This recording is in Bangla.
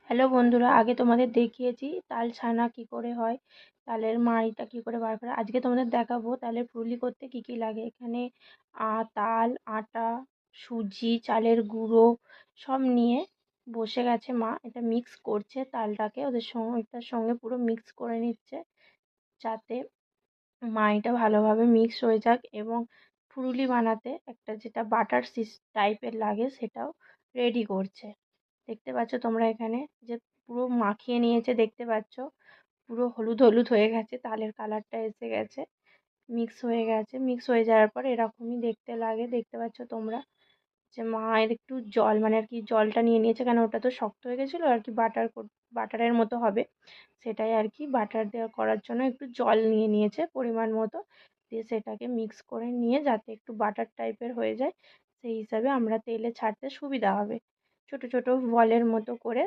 হ্যালো বন্ধুরা, আগে তোমাদের দেখিয়েছি তাল ছানা কি করে হয়, তালের মাড়িটা কি করে বার করে। আজকে তোমাদের দেখাবো তালের পুরুলি করতে কি কি লাগে। এখানে তাল, আটা, সুজি, চালের গুঁড়ো সব নিয়ে বসে গেছে মা। এটা মিক্স করছে, তালটাকে ওটার সঙ্গে পুরো মিক্স করে নিচ্ছে, যাতে মাড়িটা ভালোভাবে মিক্স হয়ে যাক। এবং পুরুলি বানাতে একটা যেটা বাটার টাইপের লাগে সেটাও রেডি করছে। দেখতে পাচ্ছ তোমরা এখানে যে পুরো মাখিয়ে নিয়েছে, দেখতে পাচ্ছ পুরো হলুদ হলুদ হয়ে গেছে, তালের কালারটা এসে গেছে, মিক্স হয়ে গেছে। মিক্স হয়ে যাওয়ার পর এরকমই দেখতে লাগে, দেখতে পাচ্ছ তোমরা যে মায়ের একটু জল মানে আর কি জলটা নিয়ে নিয়েছে, কেন ওটা তো শক্ত হয়ে গেছিলো আর কি, বাটারের মতো হবে, সেটাই আর কি বাটার দেওয়া করার জন্য একটু জল নিয়ে নিয়েছে পরিমাণ মতো, দিয়ে সেটাকে মিক্স করে নিয়ে যাতে একটু বাটার টাইপের হয়ে যায়, সেই হিসাবে আমরা তেলে ছাড়তে সুবিধা হবে। ছোট ছোট বলের মতো করে